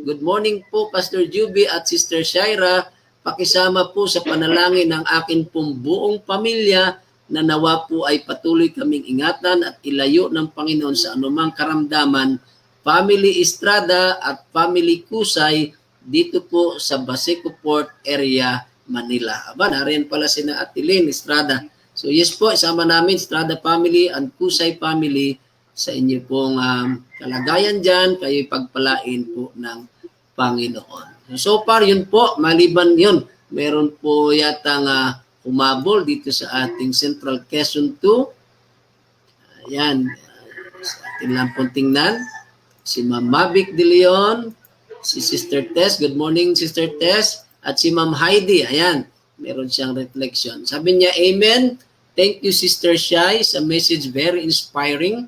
Good morning po, Pastor Juby at Sister Shaira. Pakisama po sa panalangin ng akin pong buong pamilya na nawa po ay patuloy kaming ingatan at ilayo ng Panginoon sa anumang karamdaman. Family Estrada at Family Kusay dito po sa Baseco Port area, Manila. Aba, nariyan pala sina Ate Lynn Estrada. So yes po, isama namin Estrada family and Kusay family sa inyo pong kalagayan dyan. Kayo'y pagpalain po ng Panginoon. So far, yun po. Maliban yun, meron po yatang humabol dito sa ating Central Quezon 2. Ayan. Atin lang pong tingnan. Si Ma'am Mavic De Leon, si Sister Tess. Good morning, Sister Tess. At si Ma'am Heidi. Ayan. Meron siyang reflection. Sabi niya, Amen. Thank you, Sister Shai, sa message. Very inspiring.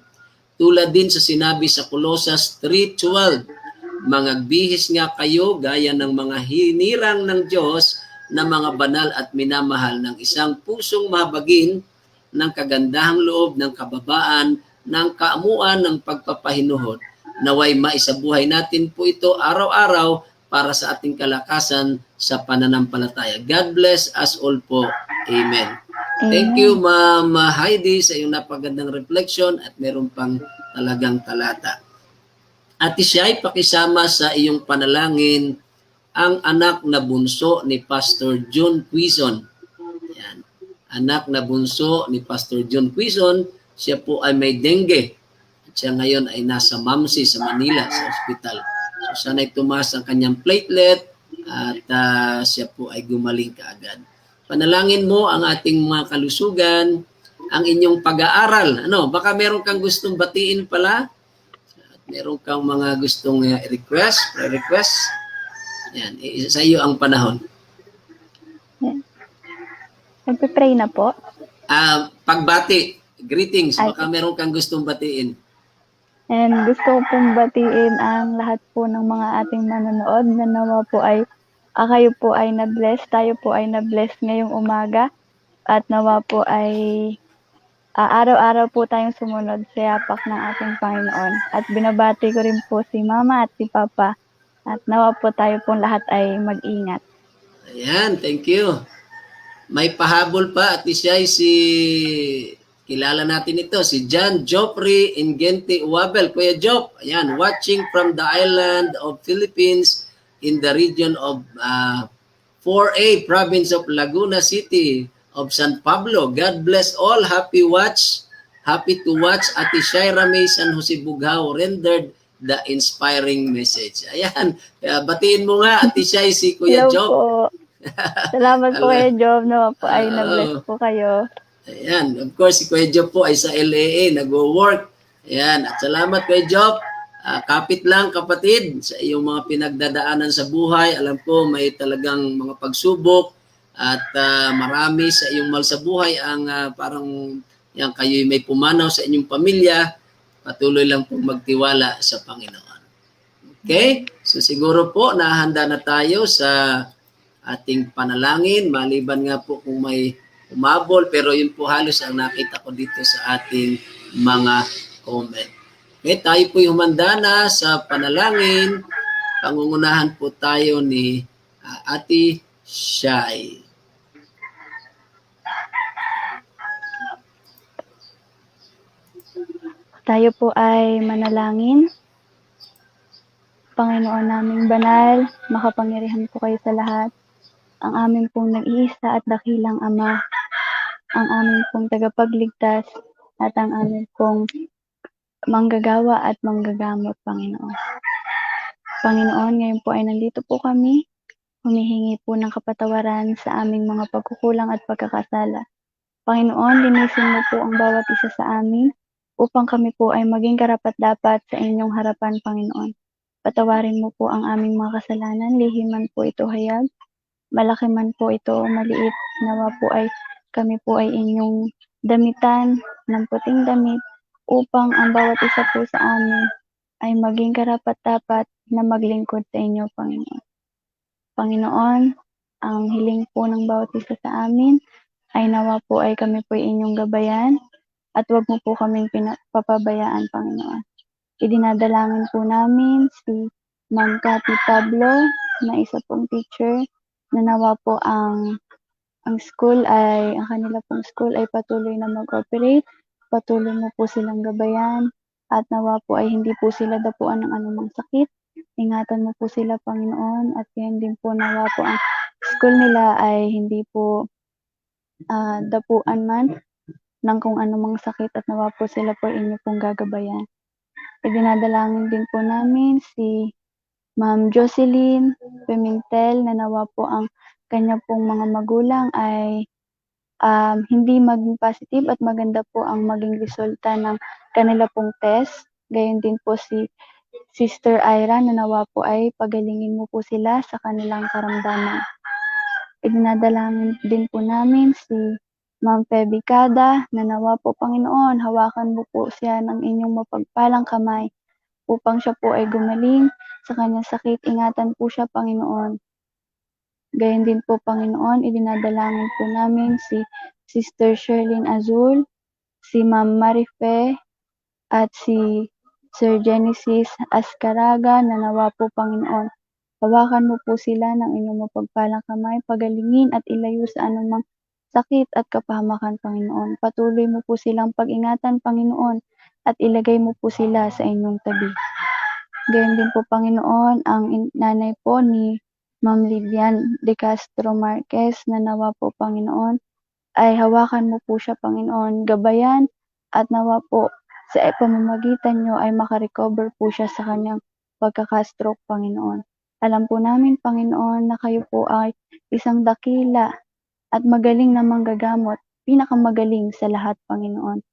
Tulad din sa sinabi sa Colossus 3:12. Mangagbihis nga kayo gaya ng mga hinirang ng Diyos na mga banal at minamahal ng isang pusong mahabagin ng kagandahang loob, ng kababaan, ng kaamuan, ng pagpapahinuhod. Naway maisabuhay natin po ito araw-araw para sa ating kalakasan sa pananampalataya. God bless us all po. Amen. Thank you, Ma'am Heidi, sa iyong napagandang reflection at meron pang talagang talata. Ate Shai, pakisama sa iyong panalangin ang anak na bunso ni Pastor John Quizon. Yan. anak na bunso ni Pastor John Quizon. Siya po ay may dengue. At siya ngayon ay nasa MAMSI sa Manila, sa ospital. So sana'y tumaas ang kanyang platelet at siya po ay gumaling kaagad. Panalangin mo ang ating mga kalusugan, ang inyong pag-aaral. Baka meron kang gustong batiin pala. At meron kang mga gustong pre-request. Yan, sa iyo ang panahon. Nagpe-pray na po. Pagbati, greetings. Baka meron kang gustong batiin. And gusto ko pong batiin ang lahat po ng mga ating manonood na nawa po ay kayo po ay na-bless, tayo po ay na-bless ngayong umaga at nawa po ay araw-araw po tayong sumunod sa yapak ng ating Panginoon. At binabati ko rin po si Mama at si Papa at nawa po tayo pong lahat ay mag-ingat. Ayan, thank you. May pahabol pa at siya ay kilala natin ito, si John Joffrey Ingente Uwabel. Kuya Job, ayan, watching from the island of Philippines in the region of 4A, province of Laguna City of San Pablo. God bless all. Happy to watch Ate Shaira May San Jose Bugao rendered the inspiring message. Ayan, batiin mo nga, Ate Shai, si Kuya Hello Job. Po. Salamat po Kuya Job, nawa po ay na-bless po kayo. Ayan, of course, si Kuya Job po ay sa LAA, nag-work. Ayan, at salamat Kuya Job. Kapit lang kapatid sa iyong mga pinagdadaanan sa buhay. Alam ko may talagang mga pagsubok at marami sa iyong mahal sa buhay ang parang yan, kayo may pumanaw sa inyong pamilya. Patuloy lang pong magtiwala sa Panginoon. Okay? So siguro po nahanda na tayo sa ating panalangin. Maliban nga po kung may umabol, pero yun po halos ang nakita ko dito sa ating mga comment. Okay, tayo po humanda na sa panalangin. Pangungunahan po tayo ni Ate Shai. Tayo po ay manalangin. Panginoon naming banal, makapangyarihan po kayo sa lahat. Ang aming pong nag-iisa at dakilang Ama, ang aming pong tagapagligtas at ang aming pong manggagawa at manggagamot, Panginoon. Panginoon, ngayon po ay nandito po kami, humihingi po ng kapatawaran sa aming mga pagkukulang at pagkakasala. Panginoon, linisin mo po ang bawat isa sa amin upang kami po ay maging karapat-dapat sa inyong harapan, Panginoon. Patawarin mo po ang aming mga kasalanan, lihim man po ito hayag, malaki man po ito o maliit, nawa po ay kami po ay inyong damitan ng puting damit upang ang bawat isa po sa amin ay maging karapat-dapat na maglingkod sa inyo, Panginoon. Panginoon, ang hiling po ng bawat isa sa amin ay nawa po ay kami po ay inyong gabayan at wag mo po kaming papabayaan, Panginoon. Idinadalangin po namin si Ma'am Cathy Pablo na isa pong teacher na nawa po ang kanila pong school ay patuloy na mag-operate, patuloy mo po silang gabayan at nawa po ay hindi po sila dapuan ng anumang sakit. Ingatan mo po sila, Panginoon, at yan din po nawa po ang school nila ay hindi po dapuan man ng kung anumang sakit at nawa po sila po inyo pong gagabayan. Idinadalangin din po namin si Ma'am Jocelyn Pimentel na nawa po ang kanya pong mga magulang ay hindi maging positive at maganda po ang maging resulta ng kanila pong test. Gayon din po si Sister Ira na nawa po ay pagalingin mo po sila sa kanilang karamdaman. Idinadalangin din po namin si Ma'am Pebicada na nawa po, Panginoon, hawakan mo po siya ng inyong mapagpalang kamay upang siya po ay gumaling sa kanyang sakit. Ingatan po siya, Panginoon. Gayon din po, Panginoon, idinadalangin po namin si Sister Sherlyn Azul, si Ma'am Marife, at si Sir Genesis Ascaraga na nawa po, Panginoon. Hawakan mo po sila ng inyong mapagpalang kamay, pagalingin at ilayo sa anumang sakit at kapahamakan, Panginoon. Patuloy mo po silang pag-ingatan, Panginoon, at ilagay mo po sila sa inyong tabi. Gayon din po, Panginoon, ang nanay po ni Ma'am Lilian De Castro Marquez na nawa po, Panginoon, ay hawakan mo po siya, Panginoon, gabayan at nawa po sa pamamagitan niyo ay maka-recover po siya sa kanyang pagkaka-stroke, Panginoon. Alam po namin, Panginoon, na kayo po ay isang dakila at magaling na manggagamot, pinakamagaling sa lahat, Panginoon.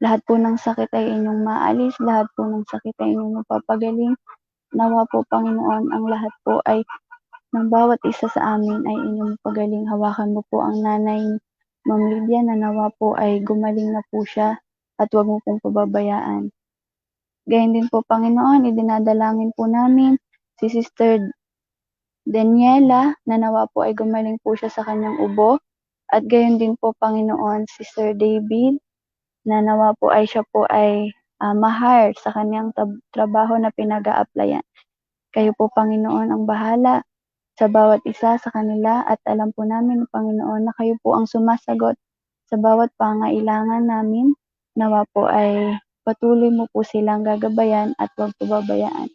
Lahat po ng sakit ay inyong maalis, lahat po ng sakit ay inyong mapapagaling. Nawa po, Panginoon, ang lahat po ay ng bawat isa sa amin ay inyong mapagaling. Hawakan mo po ang nanay Ma'am Lydia na nawa po ay gumaling na po siya at huwag mo pong pababayaan. Gayon din po, Panginoon, idinadalangin po namin si Sister Daniela na nawa po ay gumaling po siya sa kanyang ubo. At gayon din po, Panginoon, si Sir David na nawa po ay siya po ay ma-hire sa kanyang trabaho na pinag-a-applyan. Kayo po, Panginoon, ang bahala sa bawat isa sa kanila at alam po namin, Panginoon, na kayo po ang sumasagot sa bawat pangailangan namin. Nawa po ay patuloy mo po silang gagabayan at huwag pababayaan.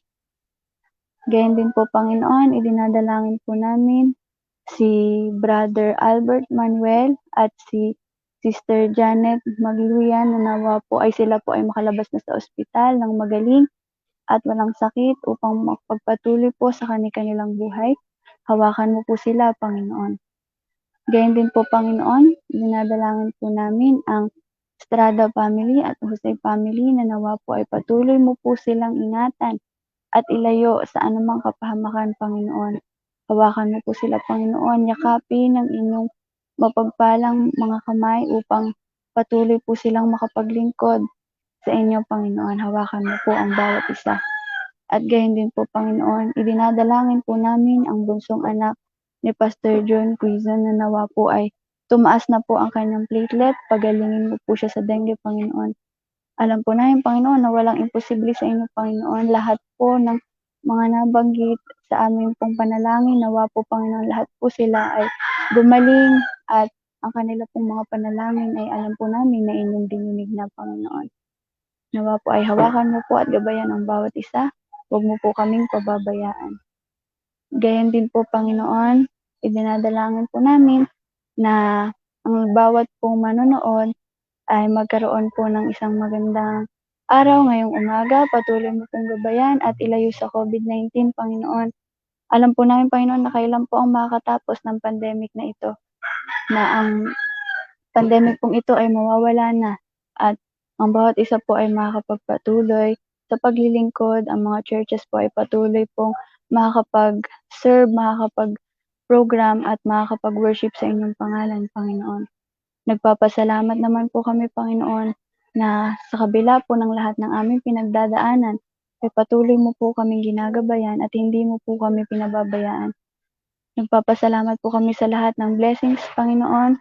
Gayon din po, Panginoon, idinadalangin po namin si Brother Albert Manuel at si Sister Janet Magluyan na nawa po ay sila po ay makalabas na sa ospital ng magaling at walang sakit upang magpagpatuloy po sa kanilang buhay. Hawakan mo po sila, Panginoon. Gayon din po, Panginoon, dinadalangin po namin ang Estrada family at Jose family na nawa po ay patuloy mo po silang ingatan at ilayo sa anumang kapahamakan, Panginoon. Hawakan mo po sila, Panginoon, yakapin ng inyong mapagpalang mga kamay upang patuloy po silang makapaglingkod sa inyo, Panginoon. Hawakan mo po ang bawat isa. At gayon din po, Panginoon, idinadalangin po namin ang bunsong anak ni Pastor John Quizon na nawa po ay tumaas na po ang kanyang platelet. Pagalingin mo po siya sa dengue, Panginoon. Alam po namin, Panginoon, na walang imposible sa inyo, Panginoon. Lahat po ng mga nabanggit sa aming pong panalangin, nawa po, Panginoon, lahat po sila ay gumaling at ang kanila pong mga panalangin ay alam po namin na inyong dininig na, Panginoon. Nawa po ay hawakan mo po at gabayan ang bawat isa. Huwag mo po kaming pababayaan. Gayon din po, Panginoon, idinadalangin po namin na ang bawat pong manonood ay magkaroon po ng isang magandang araw ngayong umaga. Patuloy mo pong gabayan at ilayo sa COVID-19, Panginoon. Alam po namin, Panginoon, na kailan po ang makakatapos ng pandemic na ito. Na ang pandemic pong ito ay mawawala na at ang bawat isa po ay makakapagpatuloy sa paglilingkod. Ang mga churches po ay patuloy pong makakapag-serve, makakapag-program at makakapag-worship sa inyong pangalan, Panginoon. Nagpapasalamat naman po kami, Panginoon, na sa kabila po ng lahat ng aming pinagdadaanan, ay patuloy mo po kaming ginagabayan at hindi mo po kami pinababayaan. Nagpapasalamat po kami sa lahat ng blessings, Panginoon,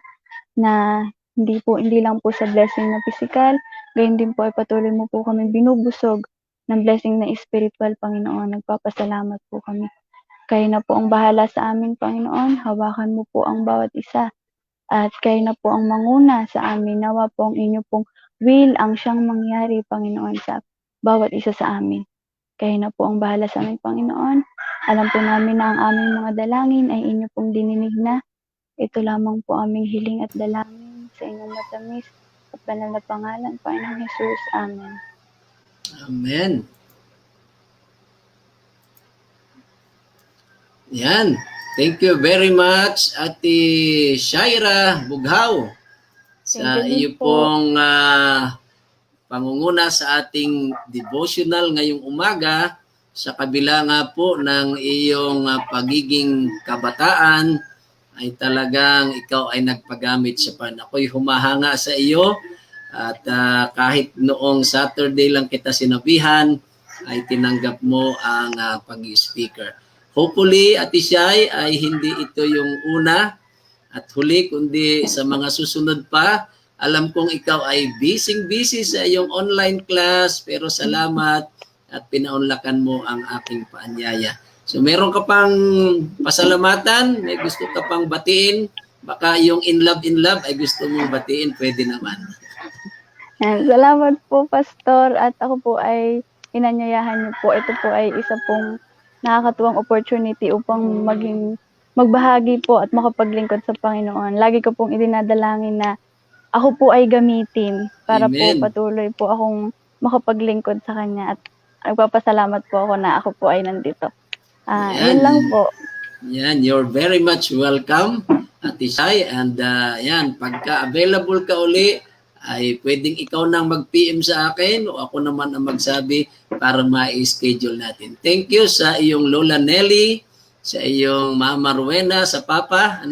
na hindi lang po sa blessing na physical, gayon din po ay patuloy mo po kami binubusog ng blessing na spiritual, Panginoon. Nagpapasalamat po kami. Kayo na po ang bahala sa amin, Panginoon. Hawakan mo po ang bawat isa. At kayo na po ang manguna sa amin. Nawa po ang inyo pong will ang siyang mangyari, Panginoon, sa bawat isa sa amin. Kayo na po ang bahala sa amin, Panginoon. Alam po namin na ang aming mga dalangin ay inyo pong dininig na. Ito lamang po aming hiling at dalangin sa inyong matamis at banal na pangalan, Panginoong Jesus. Amen. Amen. Yan. Thank you very much, Ate Shaira Bughaw, sa Thank you iyo po. pong pangunguna sa ating devotional ngayong umaga. Sa kabila nga po ng iyong pagiging kabataan, ay talagang ikaw ay nagpagamit sa pan. Ako'y humahanga sa iyo at kahit noong Saturday lang kita sinabihan, ay tinanggap mo ang pag-speaker. Hopefully, Ate Shai, ay hindi ito yung una at huli, kundi sa mga susunod pa. Alam kong ikaw ay busy sa iyong online class, pero salamat at pinaunlakan mo ang aking paanyaya. So meron ka pang pasalamatan, may gusto ka pang batiin, baka yung in love ay gusto mong batiin, pwede naman. Salamat po, Pastor. At ako po ay inanyayahan niyo po. Ito po ay isa pong nakakatuwang opportunity upang maging magbahagi po at makapaglingkod sa Panginoon. Lagi ko pong idinadalangin na ako po ay gamitin para po Amen. patuloy po akong makapaglingkod sa Kanya at nagpapasalamat po ako na ako po ay nandito. Yun lang po. Yan, you're very much welcome, Ate Shai. And yan, pagka available ka uli, ay pwedeng ikaw nang mag-PM sa akin o ako naman ang magsabi para ma-schedule natin. Thank you sa iyong Lola Nelly, sa iyong Mama Rowena, sa Papa,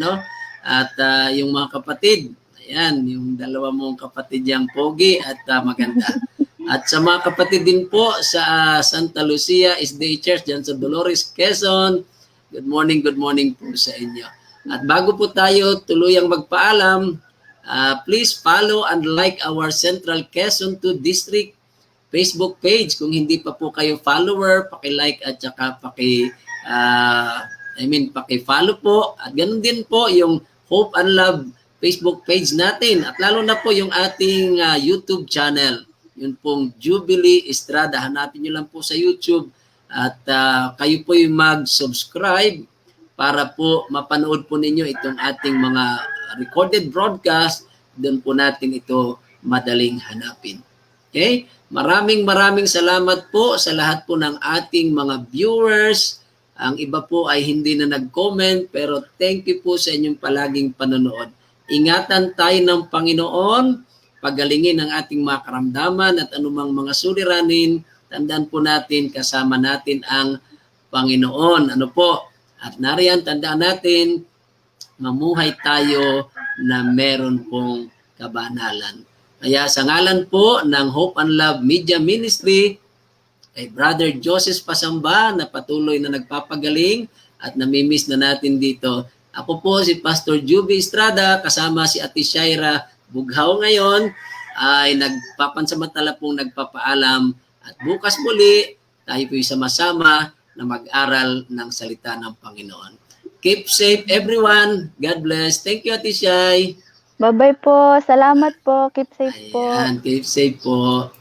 at yung mga kapatid. Ayan, yung dalawa mong kapatid yang pogi at maganda. At sa mga kapatid din po sa Santa Lucia SDA Church dyan sa Dolores, Quezon, good morning po sa inyo. At bago po tayo tuluyang magpaalam, please follow and like our Central Quezon 2 District Facebook page. Kung hindi pa po kayo follower, paki-like at saka paki-follow po. At ganun din po yung Hope and Love Facebook page natin. At lalo na po yung ating YouTube channel. Yun pong Jubilee Estrada. Hanapin nyo lang po sa YouTube. At kayo po yung mag-subscribe para po mapanood po ninyo itong ating mga recorded broadcast. Doon po natin ito madaling hanapin. Okay? Maraming salamat po sa lahat po ng ating mga viewers. Ang iba po ay hindi na nag-comment pero thank you po sa inyong palaging panonood. Ingatan tayo ng Panginoon, pagalingin ang ating mga karamdaman at anumang mga suliranin. Tandaan po natin, kasama natin ang Panginoon. At nariyan, tandaan natin, mamuhay tayo na meron pong kabanalan. Kaya sa ngalan po ng Hope and Love Media Ministry, kay Brother Joseph Pasamba na patuloy na nagpapagaling at namimiss na natin dito. Ako po si Pastor Juby Estrada, kasama si Ate Shaira Bughaw ngayon, ay nagpapansamantala pong nagpapaalam. At bukas muli, tayo po'y sama-sama na mag-aral ng salita ng Panginoon. Keep safe everyone. God bless. Thank you, Ate Shai. Bye-bye po. Salamat po. Keep safe po. Ayan, keep safe po.